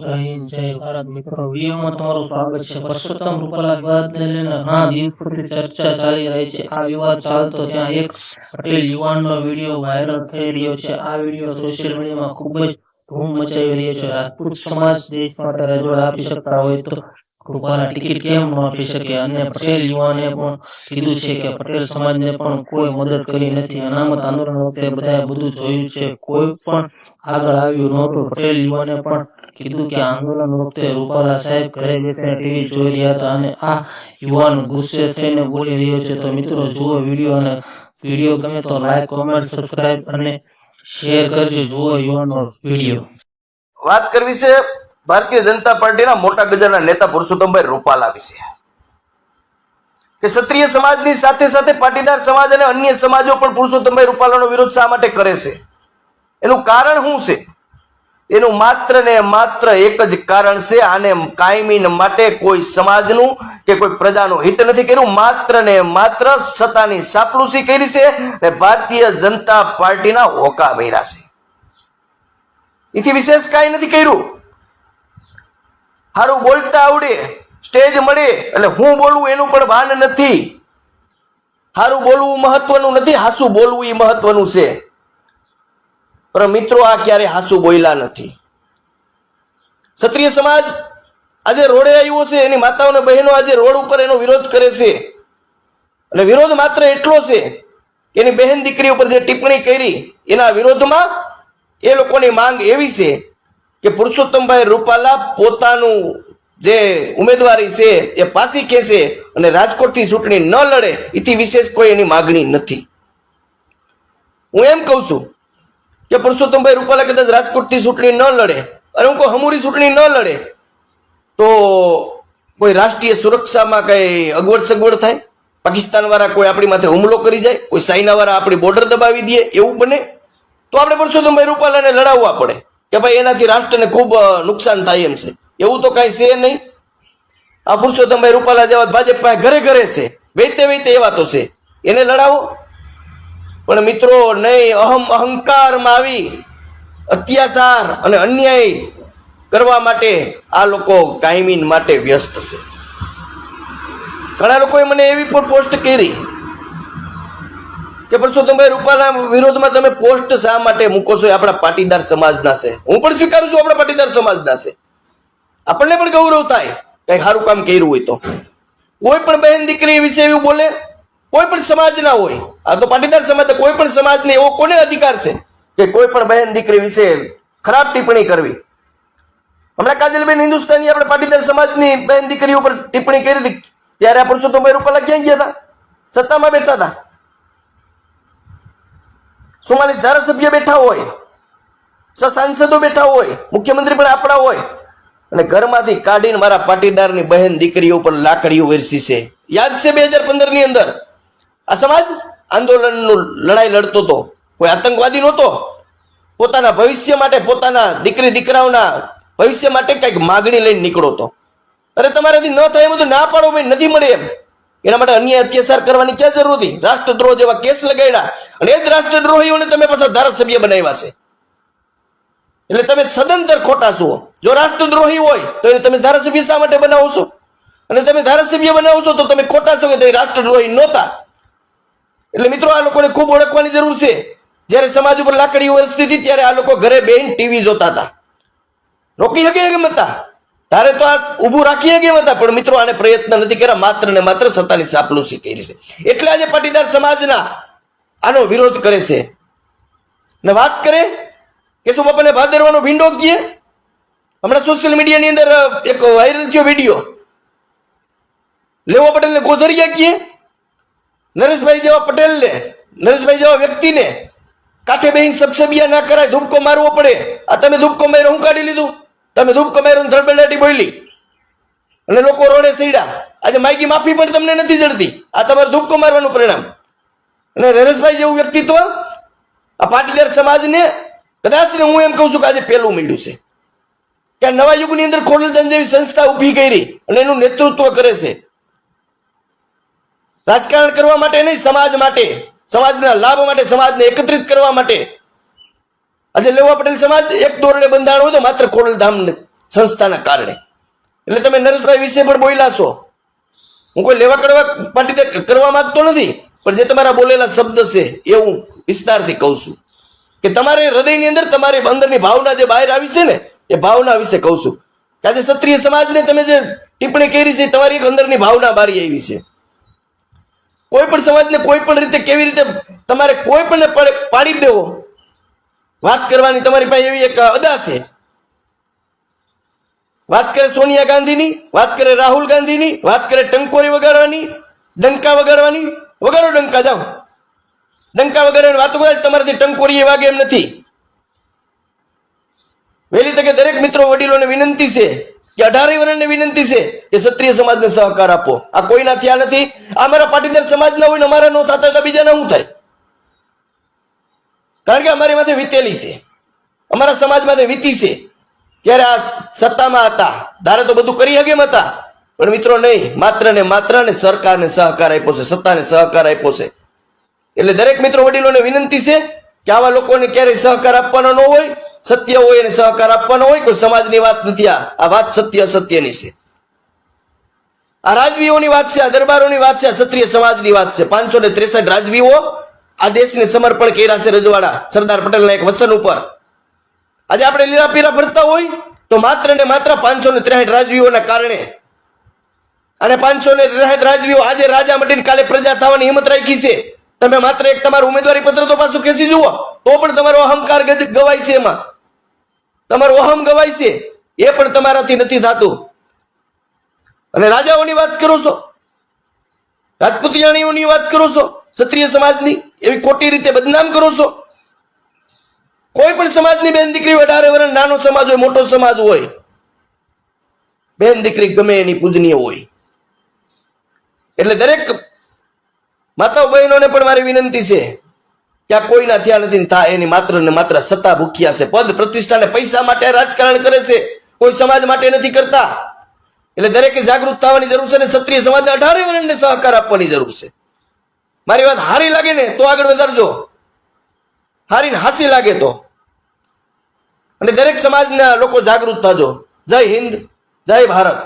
જય હિન્દ જય ભારત મિત્રો, વિડીયોમાં તમારું સ્વાગત છે। પરસોત્તમ રૂપાલા વિવાદને લઈને ઘણા દિવસોથી ચર્ચા ચાલી રહી છે। આ વિવાદ ચાલતો ત્યાં એક પટેલ યુવાનનો વિડીયો વાયરલ થઈ રહ્યો છે। આ વિડીયો સોશિયલ મીડિયામાં ખૂબ જ ધૂમ મચાવી રહ્યો છે। રાજપૂત સમાજ દેશ માટે રજૂઆત આપી શકતા હોય તો રૂપાલા ટિકિટ કેમ ન આપી શકે? અને પટેલ યુવાને પણ કીધું છે કે પટેલ સમાજને પણ કોઈ મદદ કરી નથી। અનામત આંદોલન વખતે બધાએ બધું જોયું છે, કોઈ પણ આગળ આવ્યું નહોતું। પટેલ યુવાને પણ કીધું કે આંદોલન વખતે રૂપાલા સાહેબ ઘરે બેસીને ટીવી જોઈ રહ્યા હતા અને આ યુવાન ગુસ્સે થઈને બોલી રહ્યો છે। તો મિત્રો જુઓ વિડીયો, અને વિડીયો ગમે તો લાઈક, કોમેન્ટ, સબસ્ક્રાઇબ અને શેર કરજો। જુઓ યુવાનનો વિડીયો। વાત કરવી છે ભારતીય જનતા પાર્ટીના મોટા ગજાના નેતા પુરુષોત્તમભાઈ રૂપાલા વિશે કે ક્ષત્રિય સમાજની સાથે સાથે પાટીદાર સમાજ અને અન્ય સમાજો પણ પુરુષોત્તમભાઈ રૂપાલાનો વિરોધ શા માટે કરે છે? એનું કારણ શું છે? એનું માત્ર ને માત્ર એક જ કારણ છે, આને કાયમી માટે કોઈ સમાજનું કે કોઈ પ્રજાનું હિત નથી કર્યું, માત્ર ને માત્ર સત્તાની ચાપલુસી કરી છે અને ભારતીય જનતા પાર્ટીના હોકા ભર્યા છે। એથી વિશેષ કાંઈ નથી કર્યું। સારું બોલતા આવડે, સ્ટેજ મળે એટલે હું બોલવું એનું પણ ભાન નથી। સારું બોલવું મહત્વનું નથી, હાસું બોલવું એ મહત્વનું છે। પણ મિત્રો આ ક્યારે હાસું બોલ્યા નથી। ક્ષત્રિય સમાજ આજે રોડે આવ્યો છે, એની માતાઓ અને બહેનો આજે રોડ ઉપર એનો વિરોધ કરે છે, અને વિરોધ માત્ર એટલો છે કે એની બહેન દીકરી ઉપર જે ટિપ્પણી કરી એના વિરોધમાં એ લોકોની માંગ એવી છે કે પુરુષોત્તમભાઈ રૂપાલા પોતાનું જે ઉમેદવારી છે એ પાછી ખેંચે અને રાજકોટથી ચૂંટણી ન લડે, એથી વિશેષ કોઈ એની માગણી નથી। હું એમ કહું છું કે પુરુષોત્તમભાઈ રૂપાલા કદાચ રાજકોટથી ચૂંટણી ન લડે અને હું કોઈ હમુરી ચૂંટણી ન લડે તો કોઈ રાષ્ટ્રીય સુરક્ષામાં કઈ અગવડ સગવડ થાય, પાકિસ્તાન વાળા કોઈ આપણી માથે હુમલો કરી જાય, કોઈ ચાઇના વાળા આપણી બોર્ડર દબાવી દે, એવું બને તો આપણે પુરુષોત્તમભાઈ રૂપાલાને લડાવવા પડે કે ભાઈ એનાથી રાષ્ટ્રને ખૂબ નુકસાન થાય એમ છે। એવું તો કાંઈ છે નહીં। આ પુરુષોત્તમભાઈ રૂપાલા જેવા ભાજપ પાસે ઘરે ઘરે છે, વેચતે વેચતે એવા તો છે, એને લડાવો। પણ મિત્રો નહીં, અહંકારમાં આવી અત્યાચાર અને અન્યાય કરવા માટે આ લોકો કાયમી માટે વ્યસ્ત છે। ઘણા લોકોએ મને એવી પણ પોસ્ટ કરી કે પુરુષોત્તમભાઈ રૂપાલા વિરોધમાં તમે પોસ્ટ શા માટે મૂકો છો? એ આપણા પાટીદાર સમાજના છે। હું પણ સ્વીકારું છું આપણા પાટીદાર સમાજના છે, આપણને પણ ગૌરવ થાય કઈ સારું કામ કર્યું હોય તો। કોઈ પણ બહેન દીકરી વિશે એવું બોલે, કોઈ પણ સમાજના હોય, આ તો પાટીદાર સમાજ, કોઈ પણ સમાજને એવો કોને અધિકાર છે કે કોઈ પણ બહેન દીકરી વિશે ખરાબ ટિપ્પણી કરવી? હમણાં કાજલબેન હિન્દુસ્તાની આપણે પાટીદાર સમાજની બહેન દીકરી ઉપર ટિપ્પણી કરી હતી, ત્યારે આ પુરુષોત્તમભાઈ રૂપાલા ક્યાં ગયા હતા? સત્તામાં બેઠા હતા। 44 ધારાસભ્ય બેઠા હોય, 6 સાંસદો બેઠા હોય, મુખ્યમંત્રી પણ આપણા હોય, અને ઘરમાંથી કાઢીને મારા પાટીદારની બહેન દીકરીઓ ઉપર લાકડીઓ વેરસી છે। યાદ છે 2015 ની અંદર આ સમાજ આંદોલનનું લડાઈ લડતો હતો, કોઈ આતંકવાદી નહોતો, પોતાના ભવિષ્ય માટે, પોતાના દીકરી દીકરાઓના ભવિષ્ય માટે કંઈક માગણી લઈને નીકળો હતો। અરે તમારાથી ન થાય એમ તો ના પાડો ભાઈ, નથી મળે એમ, એના માટે અન્ય અત્યાચાર કરવાની ક્યાં જરૂર હતી? રાષ્ટ્રદ્રોહ જેવા કેસ લગાડ્યા અને એ જ રાષ્ટ્રદ્રોહીઓને તમે પાછા ધારાસભ્ય બનાવ્યા છે, એટલે તમે સદંતર ખોટા છો। જો રાષ્ટ્રદ્રોહી હોય તો એને તમે ધારાસભ્ય શા માટે બનાવો છો? અને તમે ધારાસભ્ય બનાવો છો તો તમે ખોટા છો કે તે રાષ્ટ્રદ્રોહી નહોતા। એટલે મિત્રો આ લોકોને ખૂબ ઓળખવાની જરૂર છે। જ્યારે સમાજ ઉપર લાકડીઓ વરસતી હતી ત્યારે આ લોકો ઘરે બેહીને ટીવી જોતા હતા, રોકી શકે કેમ હતા? તારે તો આ ઊભું રાખીએ કેમ હતા? પણ મિત્રો આને પ્રયત્ન નથી કર્યા, માત્ર ને માત્ર સત્તાની ચાપલુસી કરી છે, એટલે આજે પાટીદાર સમાજના આનો વિરોધ કરે છે। ને વાત કરે કેશુ બાપાને ભાદરવાનો ભીંડો કહે, હમણાં સોશિયલ મીડિયાની અંદર એક વાયરલ થયો વિડીયો, લેવા પટેલને ગોધરિયા કહે, નરેશભાઈ જેવા પટેલને, નરેશભાઈ જેવા વ્યક્તિને કાંઠે બેહીને સબસબિયા ના કરાય, ધૂપકો મારવો પડે। આ તમે ધૂપકો માર્યો, હું કાઢી લીધું? તમે ધૂપકો માર્યો, ધડબડાટી બોલી અને લોકો રોડે સડ્યા। આજે માયકી માફી પણ તમને નથી જડતી, આ તમારે ધૂપકો મારવાનું પરિણામ। અને નરેશભાઈ જેવું વ્યક્તિત્વ આ પાટીદાર સમાજને કદાચ ને હું એમ કહું છું કે આજે પહેલું મળ્યું છે કે આ નવા યુગની અંદર ખોડલધામ જેવી સંસ્થા ઊભી કરી અને એનું નેતૃત્વ કરે છે, રાજકારણ કરવા માટે નહીં, સમાજ માટે, સમાજના લાભ માટે, સમાજને એકત્રિત કરવા માટે। આજે લેવા પટેલ સમાજ એક દોરડે બંધાણો હોય તો માત્ર ખોડલધામ સંસ્થાના કારણે. એટલે તમે નરેશભાઈ વિશે પણ બોલ્યા છો. હું કોઈ લેવા કડવા પાર્ટી કરવા માંગતો નથી, પણ જે તમારા બોલેલા શબ્દ છે એ હું વિસ્તારથી કહું છું કે તમારે હૃદયની અંદર તમારી અંદરની ભાવના જે બહાર આવી છે ને એ ભાવના વિશે કહું છું કે આજે ક્ષત્રિય સમાજને તમે જે ટિપ્પણી કરી છે તમારી એક અંદરની ભાવના બારી આવી છે. કોઈ પણ સમાજને કોઈ પણ રીતે કેવી રીતે તમારે કોઈ પણ પાડી દેવો વાત કરવાની તમારી પાસે એવી એક અદા છે. વાત કરે સોનિયા ગાંધીની, વાત કરે રાહુલ ગાંધીની, વાત કરે ટંકોરી વગાડવાની, ડંકા વગાડવાની, વગાડો ડંકા, જાઓ ડંકા વગાડવાની વાતો કરે. તમારાથી ટંકોરી વાગે એમ નથી. વહેલી તકે દરેક મિત્રો વડીલોને વિનંતી છે કે 18 વર્ષને વિનંતી છે કે ક્ષત્રિય સમાજને સહકાર આપો. આ કોઈના થયા નથી. આ અમારા પાટીદાર સમાજના હોય ને અમારા ન થતા તો બીજાના શું થાય? કારણ કે અમારી માથે વીતેલી છે, અમારા સમાજ માથે વીતી છે. ત્યારે આ સત્તામાં હતા તારે તો બધું કરી શકે એમ હતા, પણ મિત્રો નહીં, માત્ર ને માત્ર ને સરકારને સહકાર આપ્યો છે, સત્તાને સહકાર આપ્યો છે. એટલે દરેક મિત્રો વડીલોને વિનંતી છે કે આવા લોકોને ક્યારેય સહકાર આપવાનો ન હોય. સત્ય હોય અને સહકાર આપવાનો હોય. કોઈ સમાજની વાત નથી, આ વાત સત્ય અસત્યની છે. આ રાજવીઓની વાત છે, આ દરબારોની વાત છે, આ ક્ષત્રિય સમાજની વાત છે. 563 રાજવીઓ આ દેશને સમર્પણ કર્યા છે રજવાડા સરદાર પટેલના એક વસન ઉપર. આજે આપણે લીલા પીરા ફરતા હોય તો માત્ર ને માત્ર 563 રાજવીઓના કારણે. અને 563 રાજવીઓ આજે રાજા મટીને કાલે પ્રજા થવાની હિંમત રાખી છે. તમે માત્ર એક તમારું ઉમેદવારી પત્ર તો પાછું ખેંચી જુઓ તો પણ તમારો અહંકાર ગવાય છે, એમાં તમારું અહમ ગવાય છે. એ પણ તમારાથી નથી થતું. અને રાજાઓની વાત કરો છો, રાજપૂતિયાણીઓની વાત કરો છો, ક્ષત્રિય સમાજની એવી ખોટી રીતે બદનામ કરો છો. કોઈ પણ સમાજની બેન દીકરી 18 વર્ષ, નાનો સમાજ હોય મોટો સમાજ હોય, બેન દીકરી ગમે એની પૂજનીય હોય. એટલે દરેક માતાઓ બહેનોને પણ મારી વિનંતી છે કે આ કોઈના થયા નથી, થાય એની માત્ર ને માત્ર સત્તા ભૂખ્યા છે. પદ પ્રતિષ્ઠા ને પૈસા માટે રાજકારણ કરે છે, કોઈ સમાજ માટે નથી કરતા. એટલે દરેકે જાગૃત થવાની જરૂર છે અને ક્ષત્રિય સમાજને 18 વર્ષને સહકાર આપવાની જરૂર છે. મારી વાત હારી લાગે ને તો આગળ વધારજો, હારી ને હાસી લાગે તો. અને દરેક સમાજના લોકો જાગૃત થજો. જય હિન્દ, જય ભારત.